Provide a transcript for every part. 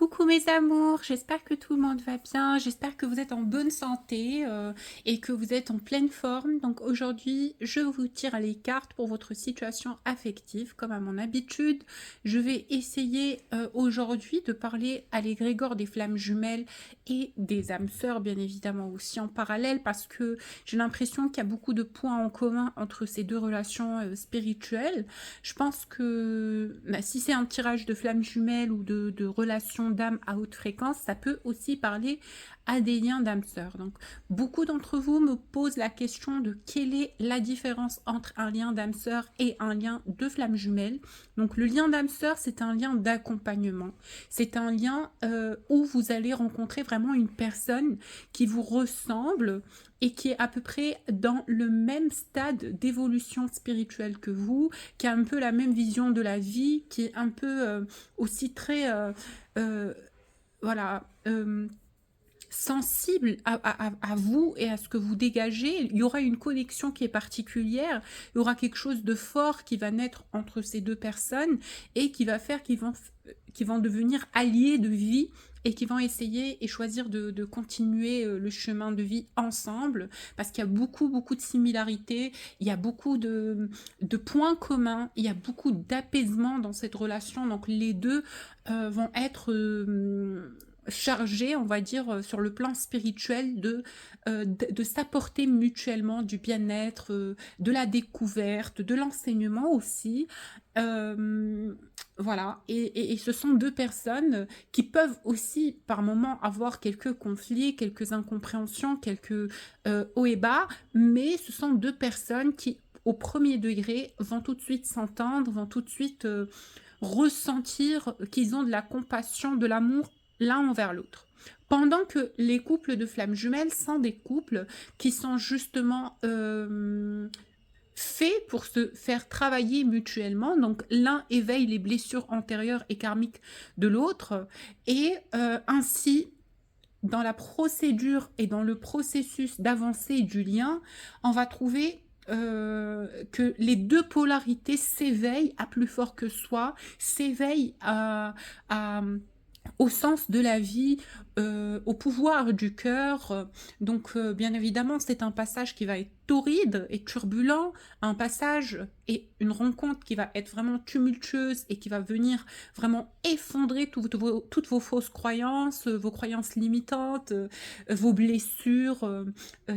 Coucou mes amours, j'espère que tout le monde va bien, j'espère que vous êtes en bonne santé et que vous êtes en pleine forme. Donc aujourd'hui, je vous tire les cartes pour votre situation affective. Comme à mon habitude, je vais essayer aujourd'hui de parler à l'égrégore des flammes jumelles et des âmes sœurs, bien évidemment aussi en parallèle, parce que j'ai l'impression qu'il y a beaucoup de points en commun entre ces deux relations spirituelles. Je pense que si c'est un tirage de flammes jumelles ou de relations d'âmes à haute fréquence, ça peut aussi parler à des liens d'âmes sœurs. Donc, beaucoup d'entre vous me posent la question de quelle est la différence entre un lien d'âme sœur et un lien de flammes jumelles. Donc, le lien d'âme sœur, c'est un lien d'accompagnement. C'est un lien où vous allez rencontrer vraiment une personne qui vous ressemble et qui est à peu près dans le même stade d'évolution spirituelle que vous, qui a un peu la même vision de la vie, qui est un peu aussi très euh, voilà sensible à vous et à ce que vous dégagez. Il y aura une connexion qui est particulière, il y aura quelque chose de fort qui va naître entre ces deux personnes et qui va faire qu'ils vont devenir alliés de vie et qui vont essayer et choisir de continuer le chemin de vie ensemble, parce qu'il y a beaucoup de similarités, il y a beaucoup de points communs, il y a beaucoup d'apaisement dans cette relation. Donc les deux vont être chargés, on va dire, sur le plan spirituel de s'apporter mutuellement du bien-être, de la découverte, de l'enseignement aussi. Voilà, et ce sont deux personnes qui peuvent aussi par moments avoir quelques conflits, quelques incompréhensions, quelques hauts et bas, mais ce sont deux personnes qui, au premier degré, vont tout de suite s'entendre, vont tout de suite ressentir qu'ils ont de la compassion, de l'amour l'un envers l'autre. Pendant que les couples de flammes jumelles sont des couples qui sont justement faits pour se faire travailler mutuellement. Donc l'un éveille les blessures antérieures et karmiques de l'autre et ainsi dans la procédure et dans le processus d'avancée du lien, on va trouver que les deux polarités s'éveillent à plus fort que soi, s'éveillent au sens de la vie, au pouvoir du cœur. Donc, bien évidemment, c'est un passage qui va être torride et turbulent, un passage et une rencontre qui va être vraiment tumultueuse et qui va venir vraiment effondrer toutes vos fausses croyances, vos croyances limitantes, vos blessures,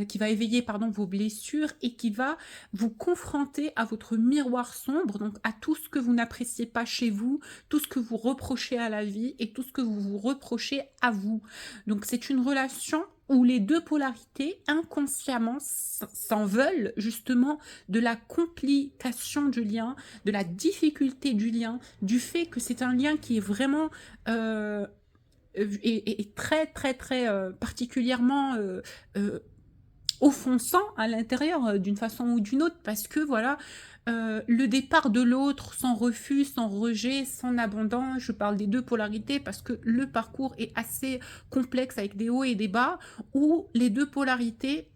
qui va éveiller, pardon, vos blessures et qui va vous confronter à votre miroir sombre, donc à tout ce que vous n'appréciez pas chez vous, tout ce que vous reprochez à la vie et tout ce que vous vous reprochez à vous. Donc c'est une relation où les deux polarités inconsciemment s'en veulent justement de la complication du lien, de la difficulté du lien, du fait que c'est un lien qui est vraiment et très particulièrement offensant à l'intérieur d'une façon ou d'une autre, parce que voilà, le départ de l'autre, son refus, son rejet, son abandon, je parle des deux polarités parce que le parcours est assez complexe avec des hauts et des bas, où les deux polarités,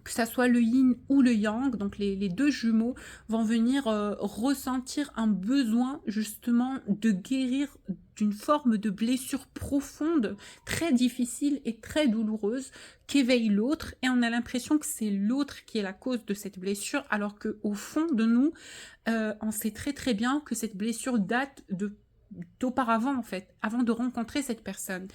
que ça soit le yin ou le yang, donc les deux jumeaux, vont venir ressentir un besoin justement de guérir d'une forme de blessure profonde, très difficile et très douloureuse, qu'éveille l'autre, et on a l'impression que c'est l'autre qui est la cause de cette blessure, alors qu'au fond de nous, on sait très bien que cette blessure date d'auparavant, en fait, avant de rencontrer cette personne.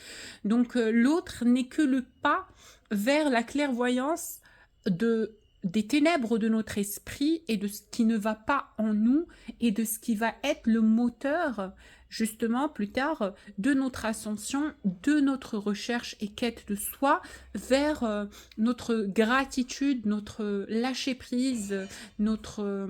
Donc l'autre n'est que le pas vers la clairvoyance des ténèbres de notre esprit et de ce qui ne va pas en nous et de ce qui va être le moteur justement plus tard de notre ascension, de notre recherche et quête de soi vers notre gratitude, notre lâcher-prise, notre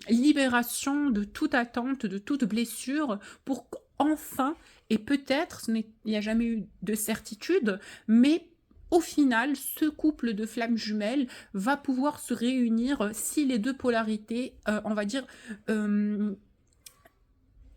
libération de toute attente, de toute blessure, pour qu'enfin, et peut-être, il n'y a jamais eu de certitude, mais au final, ce couple de flammes jumelles va pouvoir se réunir si les deux polarités, on va dire,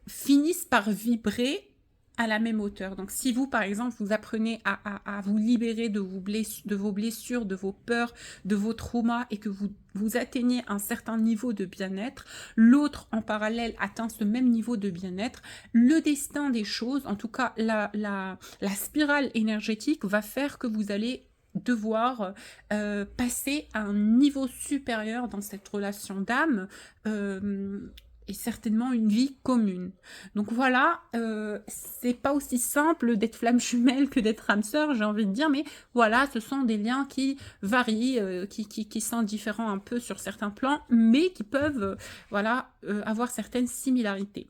finissent par vibrer à la même hauteur. Donc, si vous, par exemple, vous apprenez à vous libérer de vos blessures, de vos peurs, de vos traumas et que vous atteignez un certain niveau de bien-être, l'autre, en parallèle, atteint ce même niveau de bien-être, le destin des choses, en tout cas, la spirale énergétique va faire que vous allez devoir passer à un niveau supérieur dans cette relation d'âme et certainement une vie commune. Donc voilà, c'est pas aussi simple d'être flamme jumelle que d'être âme sœur, j'ai envie de dire, mais voilà, ce sont des liens qui varient, qui sont différents un peu sur certains plans, mais qui peuvent voilà, avoir certaines similarités.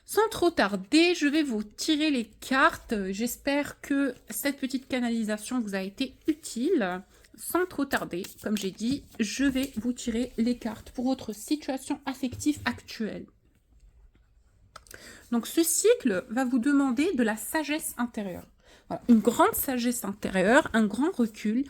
Sans trop tarder, je vais vous tirer les cartes. J'espère que cette petite canalisation vous a été utile. Sans trop tarder, comme j'ai dit, je vais vous tirer les cartes pour votre situation affective actuelle. Donc ce cycle va vous demander de la sagesse intérieure. Voilà, une grande sagesse intérieure, un grand recul,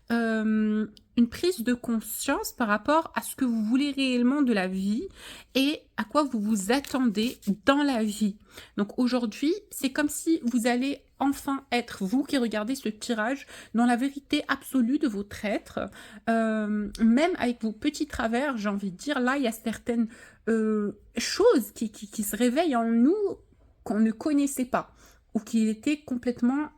une prise de conscience par rapport à ce que vous voulez réellement de la vie et à quoi vous vous attendez dans la vie. Donc aujourd'hui, c'est comme si vous allez enfin être, vous qui regardez ce tirage, dans la vérité absolue de votre être, même avec vos petits travers, j'ai envie de dire, là, il y a certaines choses qui se réveillent en nous qu'on ne connaissait pas ou qui étaient complètement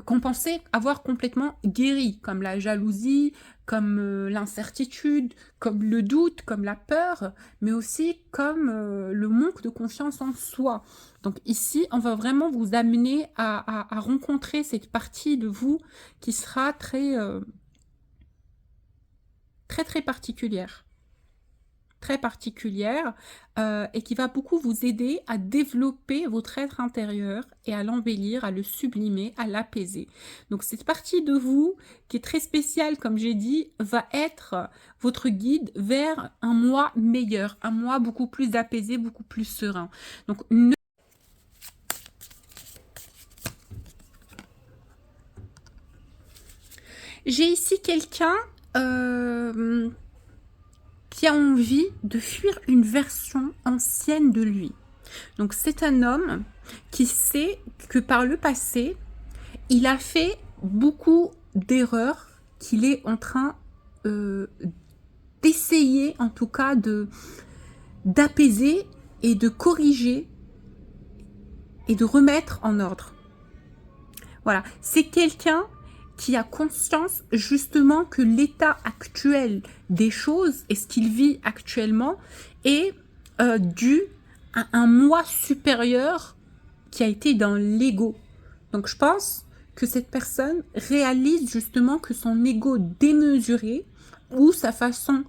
qu'on pensait avoir complètement guéri, comme la jalousie, comme l'incertitude, comme le doute, comme la peur, mais aussi comme le manque de confiance en soi. Donc ici, on va vraiment vous amener à rencontrer cette partie de vous qui sera très particulière. Très particulière et qui va beaucoup vous aider à développer votre être intérieur et à l'embellir, à le sublimer, à l'apaiser. Donc cette partie de vous qui est très spéciale, comme j'ai dit, va être votre guide vers un moi meilleur, un moi beaucoup plus apaisé, beaucoup plus serein. Donc j'ai ici quelqu'un qui a envie de fuir une version ancienne de lui. Donc c'est un homme qui sait que par le passé, il a fait beaucoup d'erreurs qu'il est en train d'essayer en tout cas d'apaiser et de corriger et de remettre en ordre. Voilà, c'est quelqu'un qui a conscience justement que l'état actuel des choses et ce qu'il vit actuellement est dû à un moi supérieur qui a été dans l'ego. Donc je pense que cette personne réalise justement que son ego démesuré ou sa façon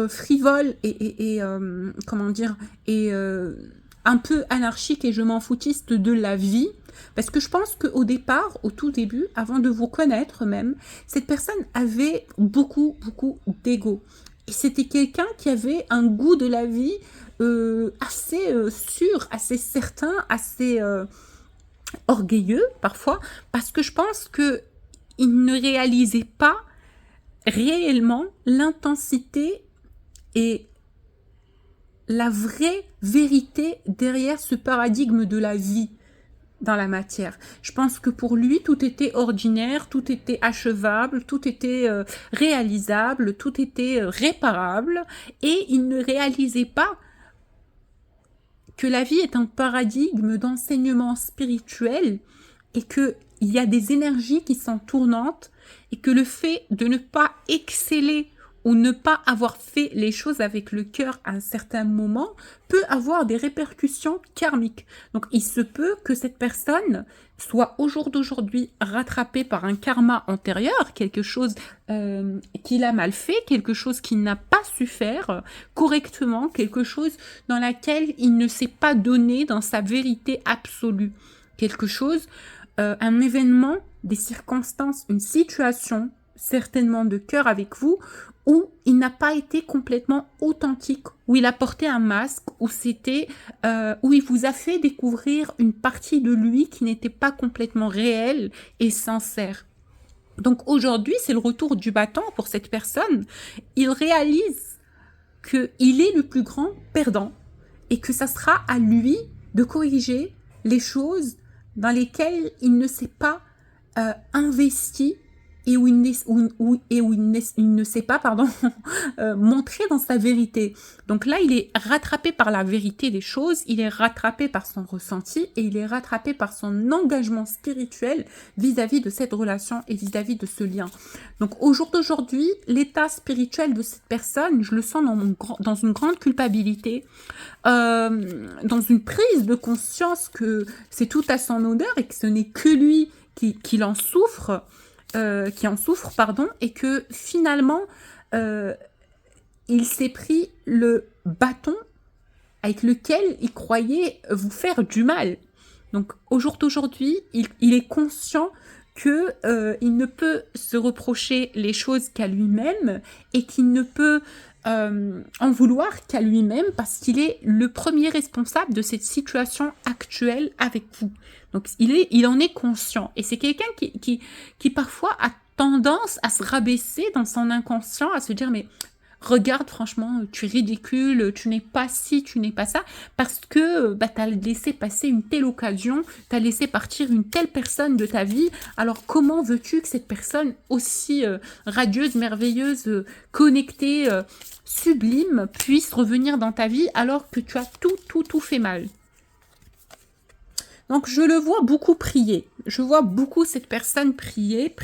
frivole et comment dire, et un peu anarchique et je m'en foutiste de la vie. Parce que je pense qu'au départ, au tout début, avant de vous connaître même, cette personne avait beaucoup d'ego. Et c'était quelqu'un qui avait un goût de la vie assez sûr, assez certain, assez orgueilleux parfois, parce que je pense qu'il ne réalisait pas réellement l'intensité et la vraie vérité derrière ce paradigme de la vie dans la matière. Je pense que pour lui, tout était ordinaire, tout était achevable, tout était réalisable, tout était réparable, et il ne réalisait pas que la vie est un paradigme d'enseignement spirituel et qu'il y a des énergies qui sont tournantes et que le fait de ne pas exceller ou ne pas avoir fait les choses avec le cœur à un certain moment peut avoir des répercussions karmiques. Donc il se peut que cette personne soit au jour d'aujourd'hui rattrapée par un karma antérieur, quelque chose qu'il a mal fait, quelque chose qu'il n'a pas su faire correctement, quelque chose dans laquelle il ne s'est pas donné dans sa vérité absolue. Quelque chose, un événement, des circonstances, une situation, certainement de cœur avec vous, où il n'a pas été complètement authentique, où il a porté un masque, où où il vous a fait découvrir une partie de lui qui n'était pas complètement réelle et sincère. Donc aujourd'hui, c'est le retour du bâton pour cette personne. Il réalise qu'il est le plus grand perdant et que ça sera à lui de corriger les choses dans lesquelles il ne s'est pas investi et où il ne s'est pas montré dans sa vérité. Donc là, il est rattrapé par la vérité des choses, il est rattrapé par son ressenti et il est rattrapé par son engagement spirituel vis-à-vis de cette relation et vis-à-vis de ce lien. Donc au jour d'aujourd'hui, l'état spirituel de cette personne, je le sens dans une grande culpabilité, dans une prise de conscience que c'est tout à son honneur et que ce n'est que lui qui en souffre, et que finalement, il s'est pris le bâton avec lequel il croyait vous faire du mal. Donc, au jour d'aujourd'hui, il est conscient que il ne peut se reprocher les choses qu'à lui-même et qu'il ne peut en vouloir qu'à lui-même parce qu'il est le premier responsable de cette situation actuelle avec vous. Donc, il en est conscient. Et c'est quelqu'un qui parfois a tendance à se rabaisser dans son inconscient, à se dire, mais regarde, franchement, tu es ridicule, tu n'es pas ci, tu n'es pas ça, parce que tu as laissé passer une telle occasion, tu as laissé partir une telle personne de ta vie, alors comment veux-tu que cette personne aussi radieuse, merveilleuse, connectée, sublime, puisse revenir dans ta vie alors que tu as tout fait mal? Donc, je le vois beaucoup prier. Je vois beaucoup cette personne prier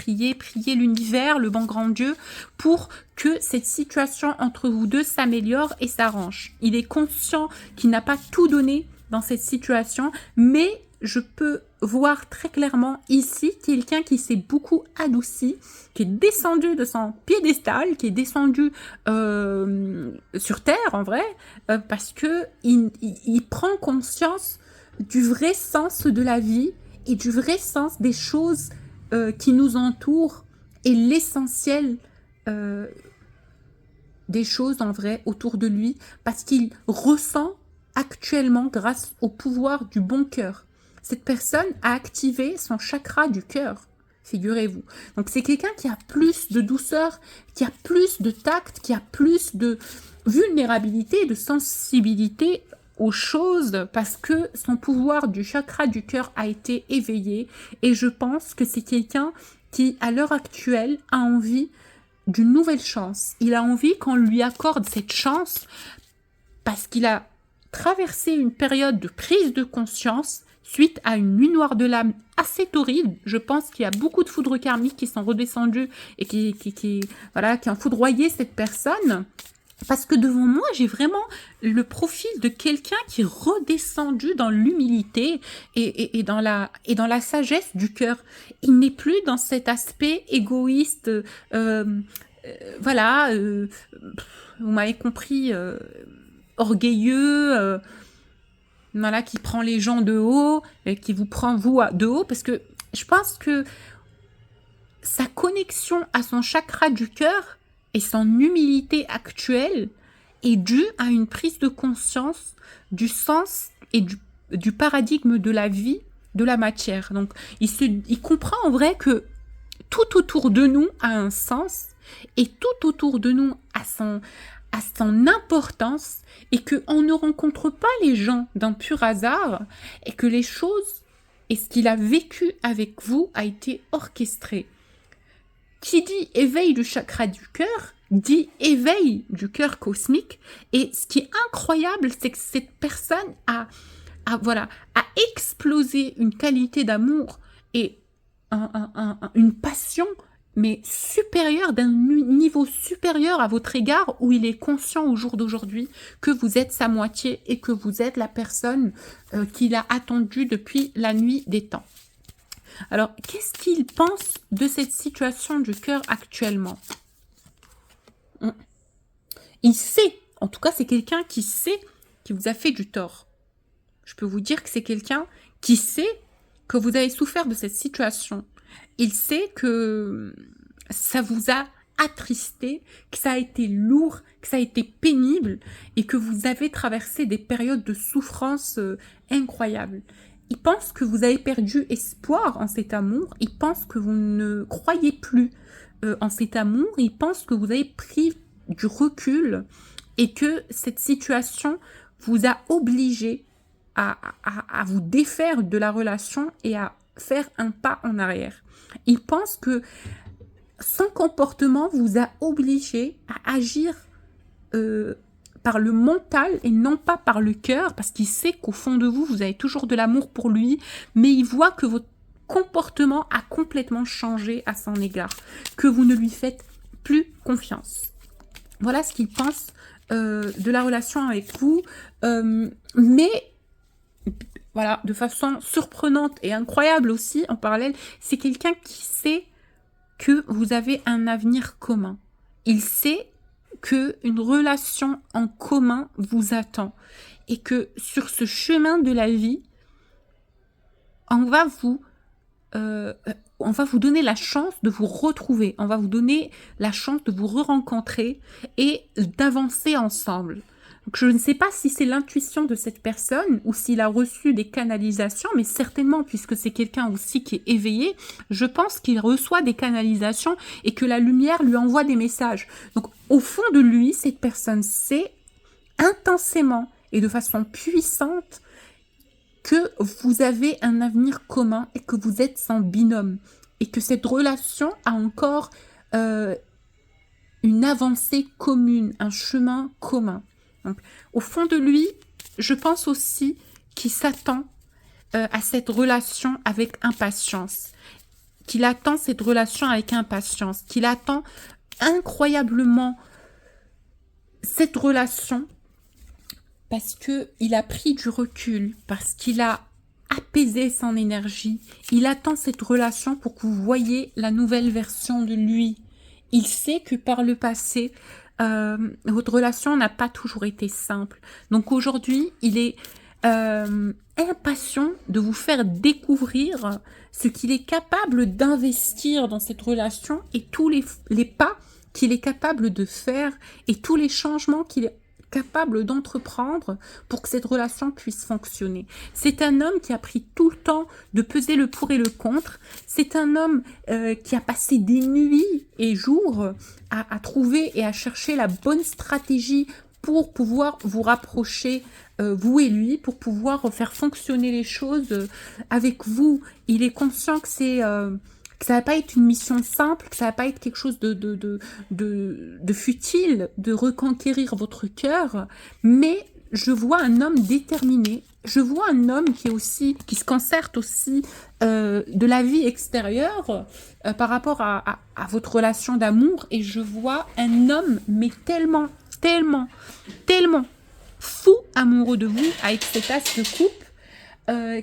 l'univers, le bon grand Dieu, pour que cette situation entre vous deux s'améliore et s'arrange. Il est conscient qu'il n'a pas tout donné dans cette situation, mais je peux voir très clairement ici quelqu'un qui s'est beaucoup adouci, qui est descendu de son piédestal, qui est descendu sur terre en vrai, parce que il prend conscience du vrai sens de la vie et du vrai sens des choses qui nous entourent et l'essentiel des choses en vrai autour de lui, parce qu'il ressent actuellement, grâce au pouvoir du bon cœur, cette personne a activé son chakra du cœur, figurez-vous. Donc c'est quelqu'un qui a plus de douceur, qui a plus de tact, qui a plus de vulnérabilité, de sensibilité aux choses, parce que son pouvoir du chakra du cœur a été éveillé, et je pense que c'est quelqu'un qui, à l'heure actuelle, a envie d'une nouvelle chance. Il a envie qu'on lui accorde cette chance parce qu'il a traversé une période de prise de conscience suite à une nuit noire de l'âme assez torride. Je pense qu'il y a beaucoup de foudres karmiques qui sont redescendus et qui ont foudroyé cette personne. Parce que devant moi, j'ai vraiment le profil de quelqu'un qui est redescendu dans l'humilité et dans la sagesse du cœur. Il n'est plus dans cet aspect égoïste, vous m'avez compris, orgueilleux, qui prend les gens de haut et qui vous prend vous de haut. Parce que je pense que sa connexion à son chakra du cœur et son humilité actuelle est due à une prise de conscience du sens et du paradigme de la vie, de la matière. Donc, il comprend en vrai que tout autour de nous a un sens et tout autour de nous a son importance, et qu'on ne rencontre pas les gens d'un pur hasard, et que les choses et ce qu'il a vécu avec vous a été orchestré. Qui dit éveil du chakra du cœur, dit éveil du cœur cosmique. Et ce qui est incroyable, c'est que cette personne a explosé une qualité d'amour et une passion, mais supérieure, d'un niveau supérieur à votre égard, où il est conscient au jour d'aujourd'hui que vous êtes sa moitié et que vous êtes la personne qu'il a attendue depuis la nuit des temps. Alors, qu'est-ce qu'il pense de cette situation du cœur actuellement? Il sait, en tout cas c'est quelqu'un qui sait qu'il vous a fait du tort. Je peux vous dire que c'est quelqu'un qui sait que vous avez souffert de cette situation. Il sait que ça vous a attristé, que ça a été lourd, que ça a été pénible et que vous avez traversé des périodes de souffrance incroyables. Il pense que vous avez perdu espoir en cet amour, il pense que vous ne croyez plus en cet amour, il pense que vous avez pris du recul et que cette situation vous a obligé à vous défaire de la relation et à faire un pas en arrière. Il pense que son comportement vous a obligé à agir par le mental et non pas par le cœur, parce qu'il sait qu'au fond de vous, vous avez toujours de l'amour pour lui, mais il voit que votre comportement a complètement changé à son égard, que vous ne lui faites plus confiance. Voilà ce qu'il pense de la relation avec vous, mais voilà, de façon surprenante et incroyable aussi, en parallèle, c'est quelqu'un qui sait que vous avez un avenir commun. Il sait qu'une relation en commun vous attend et que sur ce chemin de la vie, on va vous donner la chance de vous retrouver, on va vous donner la chance de vous re-rencontrer et d'avancer ensemble. Donc, je ne sais pas si c'est l'intuition de cette personne ou s'il a reçu des canalisations, mais certainement, puisque c'est quelqu'un aussi qui est éveillé, je pense qu'il reçoit des canalisations et que la lumière lui envoie des messages. Donc, au fond de lui, cette personne sait intensément et de façon puissante que vous avez un avenir commun et que vous êtes son binôme et que cette relation a encore une avancée commune, un chemin commun. Donc, au fond de lui, je pense aussi qu'il s'attend à cette relation avec impatience, qu'il attend cette relation avec impatience, qu'il attend incroyablement cette relation parce qu'il a pris du recul, parce qu'il a apaisé son énergie. Il attend cette relation pour que vous voyez la nouvelle version de lui. Il sait que par le passé, votre relation n'a pas toujours été simple. Donc aujourd'hui, il est impatient de vous faire découvrir ce qu'il est capable d'investir dans cette relation et tous les pas qu'il est capable de faire et tous les changements qu'il est capable d'entreprendre pour que cette relation puisse fonctionner. C'est un homme qui a pris tout le temps de peser le pour et le contre. C'est un homme qui a passé des nuits et jours à trouver et à chercher la bonne stratégie pour pouvoir vous rapprocher, vous et lui, pour pouvoir faire fonctionner les choses avec vous. Il est conscient que que ça va pas être une mission simple, que ça va pas être quelque chose de futile, de reconquérir votre cœur, mais je vois un homme déterminé, je vois un homme qui se concerte aussi de la vie extérieure par rapport à votre relation d'amour, et je vois un homme, mais tellement fou amoureux de vous, avec cet as de coupe,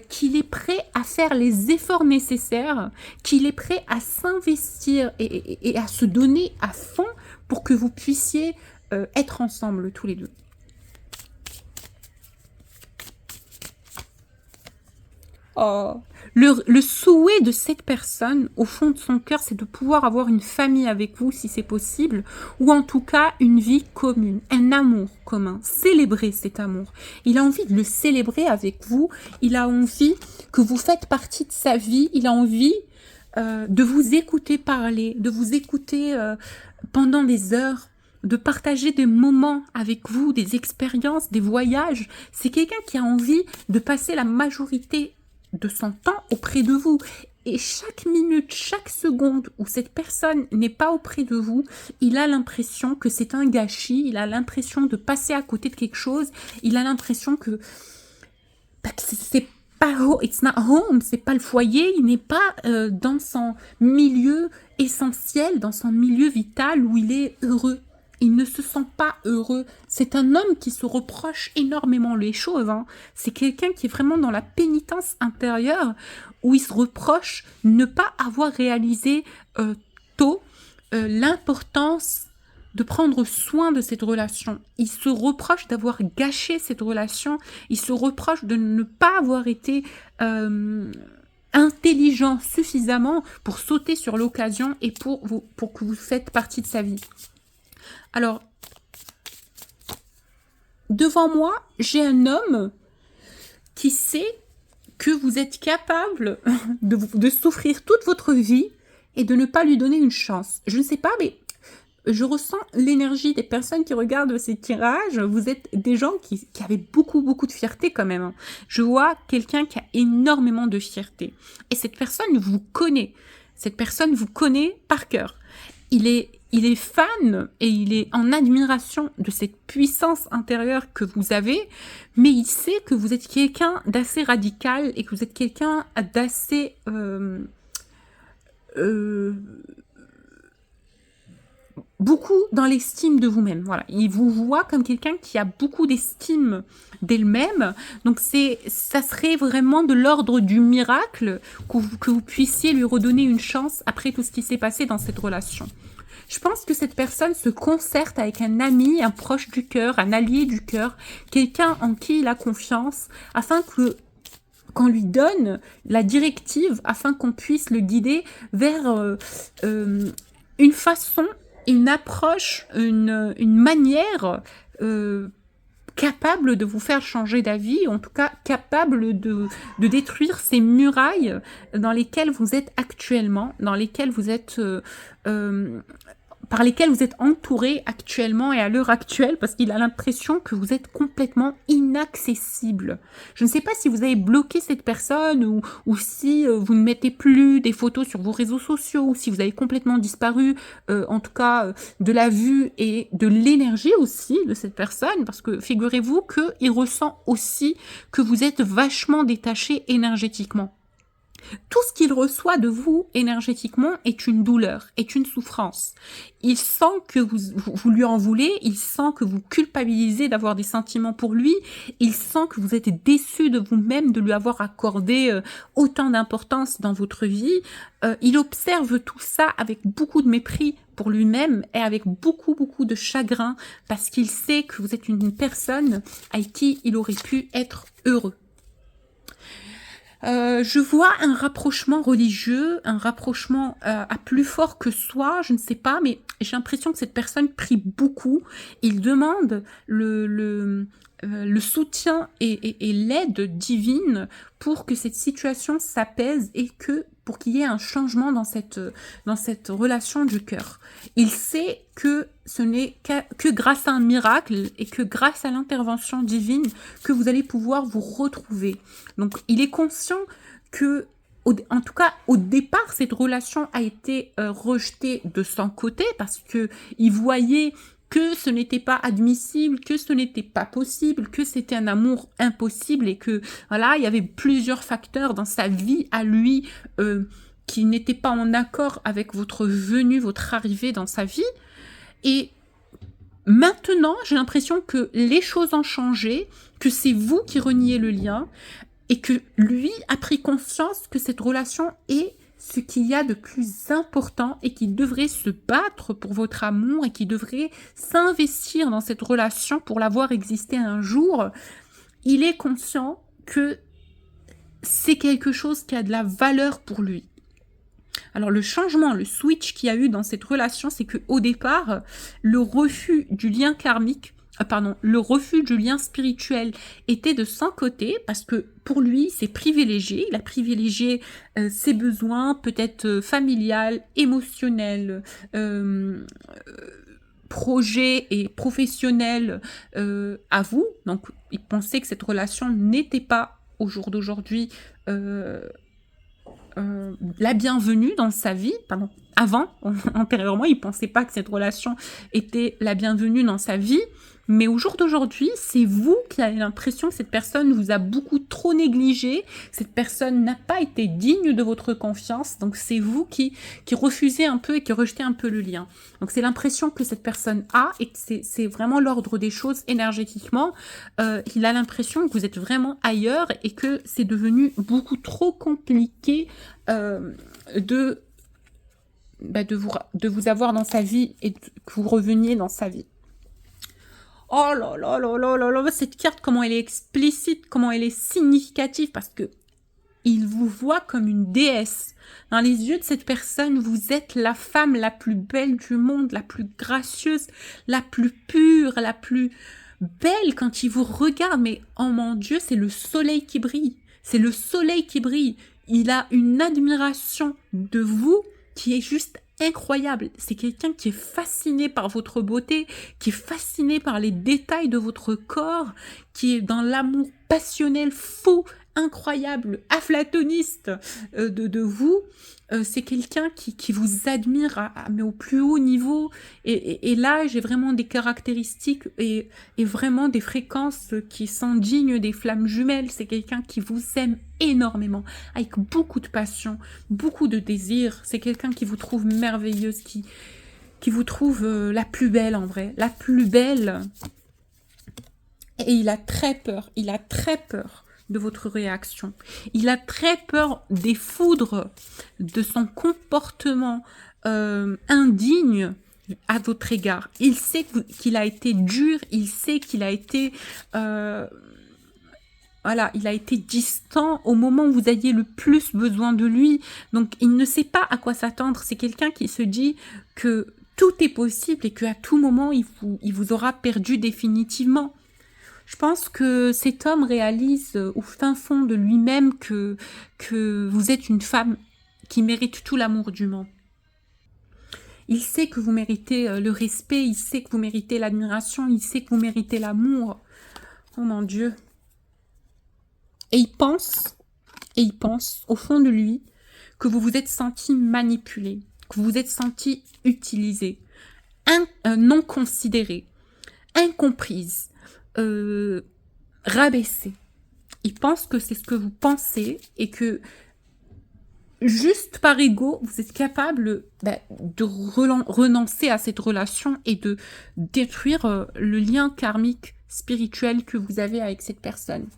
qu'il est prêt à faire les efforts nécessaires, qu'il est prêt à s'investir et à se donner à fond pour que vous puissiez être ensemble tous les deux. Oh. Le souhait de cette personne, au fond de son cœur, c'est de pouvoir avoir une famille avec vous, si c'est possible, ou en tout cas une vie commune, un amour commun, célébrer cet amour. Il a envie de le célébrer avec vous, il a envie que vous faites partie de sa vie, il a envie de vous écouter parler, de vous écouter pendant des heures, de partager des moments avec vous, des expériences, des voyages. C'est quelqu'un qui a envie de passer la majorité de son temps auprès de vous. Et chaque minute, chaque seconde où cette personne n'est pas auprès de vous, il a l'impression que c'est un gâchis, il a l'impression de passer à côté de quelque chose, il a l'impression que c'est pas it's not home, c'est pas le foyer, il n'est pas dans son milieu essentiel, dans son milieu vital où il est heureux. Il ne se sent pas heureux. C'est un homme qui se reproche énormément les choses. Hein. C'est quelqu'un qui est vraiment dans la pénitence intérieure où il se reproche ne pas avoir réalisé tôt l'importance de prendre soin de cette relation. Il se reproche d'avoir gâché cette relation. Il se reproche de ne pas avoir été intelligent suffisamment pour sauter sur l'occasion et pour que vous faites partie de sa vie. Alors, devant moi, j'ai un homme qui sait que vous êtes capable de souffrir toute votre vie et de ne pas lui donner une chance. Je ne sais pas, mais je ressens l'énergie des personnes qui regardent ces tirages. Vous êtes des gens qui avaient beaucoup, beaucoup de fierté quand même, hein. Je vois quelqu'un qui a énormément de fierté. Et cette personne vous connaît. Cette personne vous connaît par cœur. Il est fan et il est en admiration de cette puissance intérieure que vous avez, mais il sait que vous êtes quelqu'un d'assez radical et que vous êtes quelqu'un d'assez... beaucoup dans l'estime de vous-même. Voilà, il vous voit comme quelqu'un qui a beaucoup d'estime d'elle-même. Donc ça serait vraiment de l'ordre du miracle que vous puissiez lui redonner une chance après tout ce qui s'est passé dans cette relation. Je pense que cette personne se concerte avec un ami, un proche du cœur, un allié du cœur, quelqu'un en qui il a confiance, afin qu'on lui donne la directive, afin qu'on puisse le guider vers une façon, une approche, une manière capable de vous faire changer d'avis, en tout cas capable de détruire ces murailles dans lesquelles vous êtes actuellement, dans lesquelles vous êtes... par lesquels vous êtes entouré actuellement et à l'heure actuelle, parce qu'il a l'impression que vous êtes complètement inaccessible. Je ne sais pas si vous avez bloqué cette personne ou si vous ne mettez plus des photos sur vos réseaux sociaux, ou si vous avez complètement disparu, en tout cas de la vue et de l'énergie aussi de cette personne, parce que figurez-vous qu'il ressent aussi que vous êtes vachement détaché énergétiquement. Tout ce qu'il reçoit de vous énergétiquement est une douleur, est une souffrance. Il sent que vous lui en voulez, il sent que vous culpabilisez d'avoir des sentiments pour lui, il sent que vous êtes déçu de vous-même de lui avoir accordé autant d'importance dans votre vie. Il observe tout ça avec beaucoup de mépris pour lui-même et avec beaucoup, beaucoup de chagrin parce qu'il sait que vous êtes une personne avec qui il aurait pu être heureux. Je vois un rapprochement religieux, un rapprochement à plus fort que soi, je ne sais pas, mais j'ai l'impression que cette personne prie beaucoup. Il demande le soutien et l'aide divine pour que cette situation s'apaise et pour qu'il y ait un changement dans cette relation du cœur. Il sait que ce n'est que grâce à un miracle et que grâce à l'intervention divine que vous allez pouvoir vous retrouver. Donc, il est conscient que, en tout cas, au départ, cette relation a été rejetée de son côté parce que il voyait que ce n'était pas admissible, que ce n'était pas possible, que c'était un amour impossible et que, voilà, il y avait plusieurs facteurs dans sa vie à lui qui n'étaient pas en accord avec votre venue, votre arrivée dans sa vie. Et maintenant, j'ai l'impression que les choses ont changé, que c'est vous qui reniez le lien et que lui a pris conscience que cette relation est ce qu'il y a de plus important et qu'il devrait se battre pour votre amour et qu'il devrait s'investir dans cette relation pour la voir exister un jour. Il est conscient que c'est quelque chose qui a de la valeur pour lui. Alors le changement, le switch qu'il y a eu dans cette relation, c'est qu'au départ, le refus du lien karmique, le refus du lien spirituel était de son côté parce que pour lui, c'est privilégié. Il a privilégié ses besoins, peut-être familial, émotionnel, projet et professionnel à vous. Donc, il pensait que cette relation n'était pas au jour d'aujourd'hui la bienvenue dans sa vie. Pardon, avant, antérieurement, il pensait pas que cette relation était la bienvenue dans sa vie. Mais au jour d'aujourd'hui, c'est vous qui avez l'impression que cette personne vous a beaucoup trop négligé, cette personne n'a pas été digne de votre confiance, donc c'est vous qui refusez un peu et qui rejetez un peu le lien. Donc c'est l'impression que cette personne a et que c'est vraiment l'ordre des choses énergétiquement. Il a l'impression que vous êtes vraiment ailleurs et que c'est devenu beaucoup trop compliqué de vous avoir dans sa vie et que vous reveniez dans sa vie. Oh là là là là là là, cette carte, comment elle est explicite, comment elle est significative, parce que il vous voit comme une déesse. Dans les yeux de cette personne, vous êtes la femme la plus belle du monde, la plus gracieuse, la plus pure, la plus belle quand il vous regarde. Mais oh mon Dieu, c'est le soleil qui brille. C'est le soleil qui brille. Il a une admiration de vous qui est juste incroyable. C'est quelqu'un qui est fasciné par votre beauté, qui est fasciné par les détails de votre corps, qui est dans l'amour passionnel, fou, incroyable, aflatoniste de vous. C'est quelqu'un qui vous admire mais au plus haut niveau. Et là, j'ai vraiment des caractéristiques et vraiment des fréquences qui sont dignes des flammes jumelles. C'est quelqu'un qui vous aime énormément, avec beaucoup de passion, beaucoup de désir. C'est quelqu'un qui vous trouve merveilleuse, qui vous trouve la plus belle en vrai, la plus belle. Et il a très peur, de votre réaction. Il a très peur des foudres, de son comportement indigne à votre égard. Il sait qu'il a été dur, il sait qu'il a été... voilà, il a été distant au moment où vous aviez le plus besoin de lui. Donc, il ne sait pas à quoi s'attendre. C'est quelqu'un qui se dit que tout est possible et qu'à tout moment, il vous aura perdu définitivement. Je pense que cet homme réalise au fin fond de lui-même que vous êtes une femme qui mérite tout l'amour du monde. Il sait que vous méritez le respect, il sait que vous méritez l'admiration, il sait que vous méritez l'amour. Oh mon Dieu. Et il pense au fond de lui que vous vous êtes senti manipulé, que vous vous êtes senti utilisé, non considéré, incomprise, rabaissé. Il pense que c'est ce que vous pensez et que juste par ego, vous êtes capable de renoncer à cette relation et de détruire le lien karmique spirituel que vous avez avec cette personne.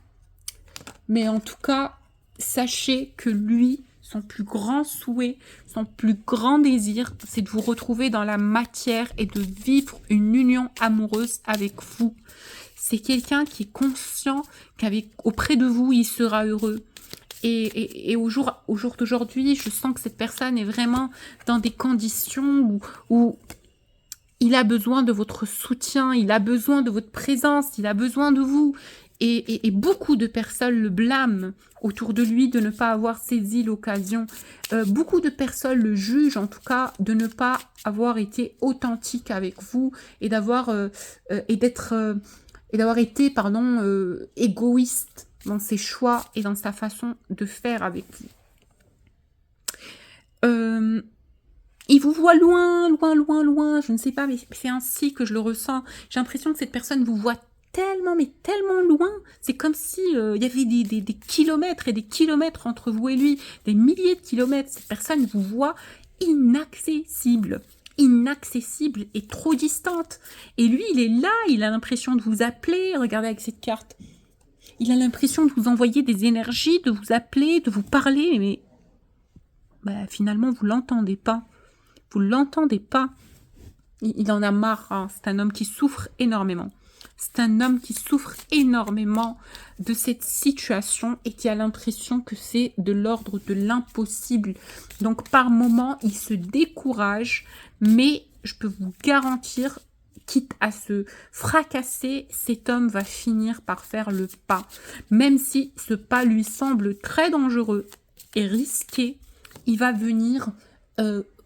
Mais en tout cas, sachez que lui, son plus grand souhait, son plus grand désir, c'est de vous retrouver dans la matière et de vivre une union amoureuse avec vous. C'est quelqu'un qui est conscient qu'auprès de vous, il sera heureux. Et au jour d'aujourd'hui, je sens que cette personne est vraiment dans des conditions où il a besoin de votre soutien, il a besoin de votre présence, il a besoin de vous. Et beaucoup de personnes le blâment autour de lui de ne pas avoir saisi l'occasion. Beaucoup de personnes le jugent, en tout cas, de ne pas avoir été authentique avec vous et d'avoir été, égoïste dans ses choix et dans sa façon de faire avec vous. Il vous voit loin, loin, loin, loin, je ne sais pas, mais c'est ainsi que je le ressens. J'ai l'impression que cette personne vous voit tellement, mais tellement loin. C'est comme si il y avait des kilomètres et des kilomètres entre vous et lui, des milliers de kilomètres. Cette personne vous voit inaccessible et trop distante. Et lui, il est là, il a l'impression de vous appeler. Regardez avec cette carte. Il a l'impression de vous envoyer des énergies, de vous appeler, de vous parler, mais finalement, vous l'entendez pas. Vous l'entendez pas. Il en a marre. Hein. C'est un homme qui souffre énormément. C'est un homme qui souffre énormément de cette situation et qui a l'impression que c'est de l'ordre de l'impossible. Donc, par moments, il se décourage, mais je peux vous garantir, quitte à se fracasser, cet homme va finir par faire le pas. Même si ce pas lui semble très dangereux et risqué, il va venir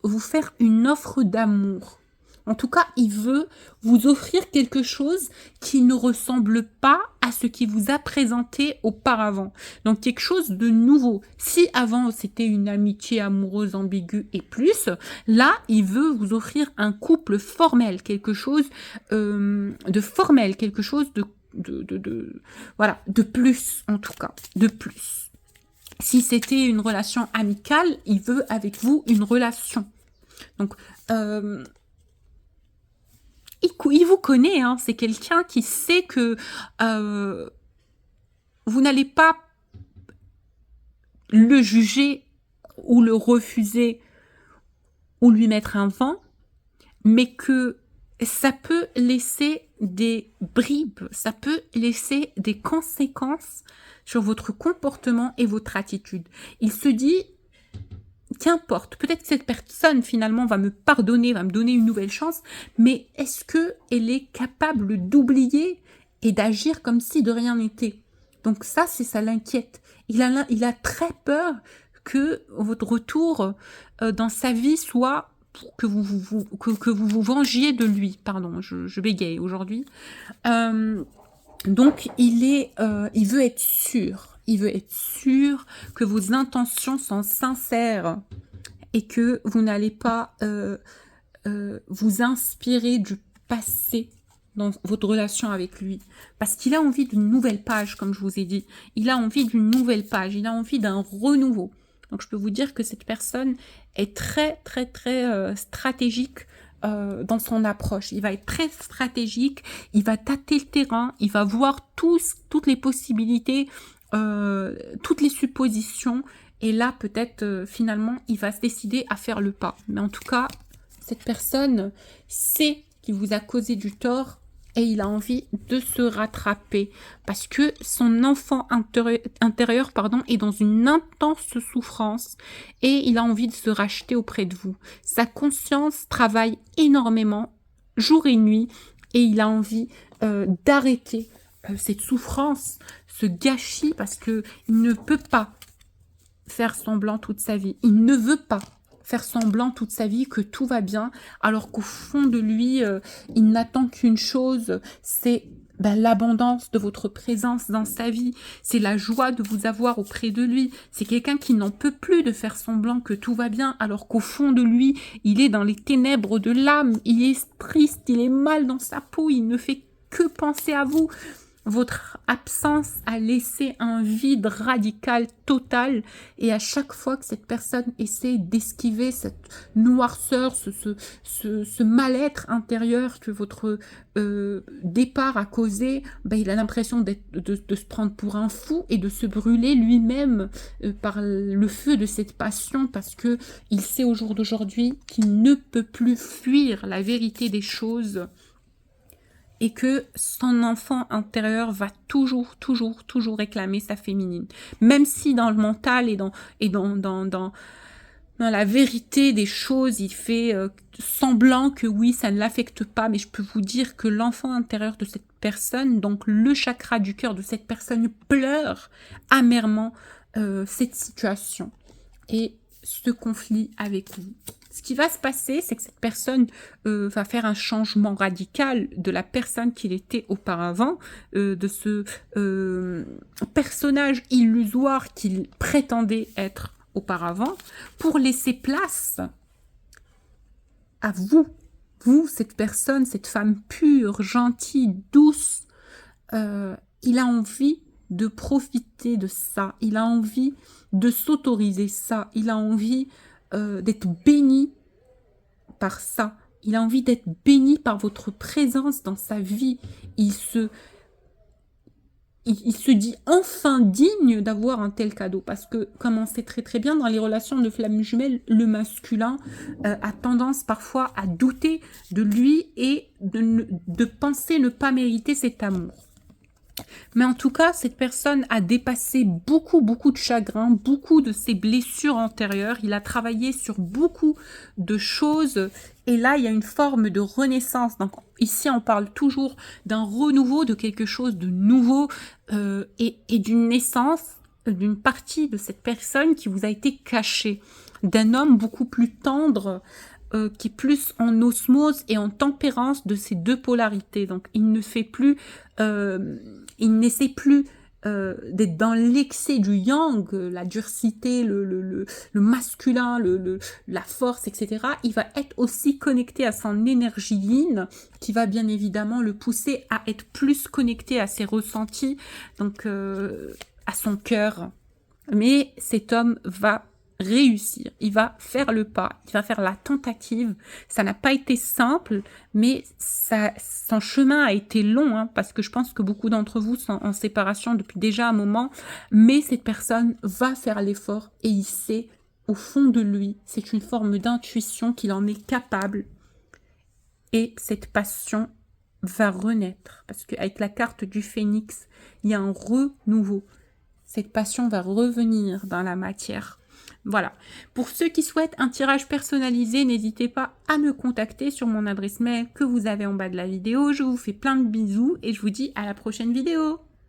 vous faire une offre d'amour. En tout cas, il veut vous offrir quelque chose qui ne ressemble pas à ce qu'il vous a présenté auparavant. Donc, quelque chose de nouveau. Si avant, c'était une amitié amoureuse ambiguë et plus, là, il veut vous offrir un couple formel, quelque chose de formel, quelque chose voilà, de plus, en tout cas, de plus. Si c'était une relation amicale, il veut avec vous une relation. Donc, il vous connaît, hein, c'est quelqu'un qui sait que vous n'allez pas le juger ou le refuser ou lui mettre un vent, mais que ça peut laisser des bribes, ça peut laisser des conséquences sur votre comportement et votre attitude. Il se dit, qu'importe, peut-être que cette personne finalement va me pardonner, va me donner une nouvelle chance, mais est-ce qu'elle est capable d'oublier et d'agir comme si de rien n'était? Donc ça l'inquiète. Il a très peur que votre retour dans sa vie soit que vous vous vengiez de lui. Pardon, je bégaye aujourd'hui. Donc, il veut être sûr. Il veut être sûr que vos intentions sont sincères et que vous n'allez pas vous inspirer du passé dans votre relation avec lui. Parce qu'il a envie d'une nouvelle page, comme je vous ai dit. Il a envie d'une nouvelle page. Il a envie d'un renouveau. Donc, je peux vous dire que cette personne est très, très, très stratégique dans son approche. Il va être très stratégique. Il va tâter le terrain. Il va voir toutes les possibilités, toutes les suppositions. Et là, peut-être, finalement, il va se décider à faire le pas. Mais en tout cas, cette personne sait qu'il vous a causé du tort et il a envie de se rattraper parce que son enfant intérieur est dans une intense souffrance et il a envie de se racheter auprès de vous. Sa conscience travaille énormément, jour et nuit, et il a envie d'arrêter cette souffrance, ce gâchis, parce que il ne peut pas faire semblant toute sa vie. Il ne veut pas faire semblant toute sa vie que tout va bien, alors qu'au fond de lui, il n'attend qu'une chose, c'est l'abondance de votre présence dans sa vie, c'est la joie de vous avoir auprès de lui. C'est quelqu'un qui n'en peut plus de faire semblant que tout va bien, alors qu'au fond de lui, il est dans les ténèbres de l'âme, il est triste, il est mal dans sa peau, il ne fait que penser à vous. Votre absence a laissé un vide radical, total, et à chaque fois que cette personne essaie d'esquiver cette noirceur, ce mal-être intérieur que votre départ a causé, il a l'impression de se prendre pour un fou et de se brûler lui-même par le feu de cette passion, parce que il sait au jour d'aujourd'hui qu'il ne peut plus fuir la vérité des choses, et que son enfant intérieur va toujours réclamer sa féminine. Même si dans le mental et dans la vérité des choses, il fait semblant que oui, ça ne l'affecte pas, mais je peux vous dire que l'enfant intérieur de cette personne, donc le chakra du cœur de cette personne, pleure amèrement cette situation et ce conflit avec vous. Ce qui va se passer, c'est que cette personne va faire un changement radical de la personne qu'il était auparavant, de ce personnage illusoire qu'il prétendait être auparavant, pour laisser place à vous. Vous, cette personne, cette femme pure, gentille, douce, il a envie de profiter de ça, il a envie de s'autoriser ça, il a envie d'être béni par ça. Il a envie d'être béni par votre présence dans sa vie. Il se dit enfin digne d'avoir un tel cadeau. Parce que, comme on sait très très bien, dans les relations de flammes jumelles, le masculin a tendance parfois à douter de lui et de penser ne pas mériter cet amour. Mais en tout cas, cette personne a dépassé beaucoup de chagrin, beaucoup de ses blessures antérieures. Il a travaillé sur beaucoup de choses. Et là, il y a une forme de renaissance. Donc ici, on parle toujours d'un renouveau, de quelque chose de nouveau et d'une naissance d'une partie de cette personne qui vous a été cachée. D'un homme beaucoup plus tendre, qui est plus en osmose et en tempérance de ces deux polarités. Donc il ne fait plus... il n'essaie plus d'être dans l'excès du yang, la durcité, le masculin, la force, etc. Il va être aussi connecté à son énergie yin, qui va bien évidemment le pousser à être plus connecté à ses ressentis, donc à son cœur. Mais cet homme va réussir, il va faire le pas, il va faire la tentative. Ça n'a pas été simple, mais son chemin a été long, parce que je pense que beaucoup d'entre vous sont en séparation depuis déjà un moment, mais cette personne va faire l'effort et il sait au fond de lui, c'est une forme d'intuition qu'il en est capable, et cette passion va renaître, parce qu'avec la carte du phénix, il y a un renouveau. Cette passion va revenir dans la matière. Voilà. Pour ceux qui souhaitent un tirage personnalisé, n'hésitez pas à me contacter sur mon adresse mail que vous avez en bas de la vidéo. Je vous fais plein de bisous et je vous dis à la prochaine vidéo.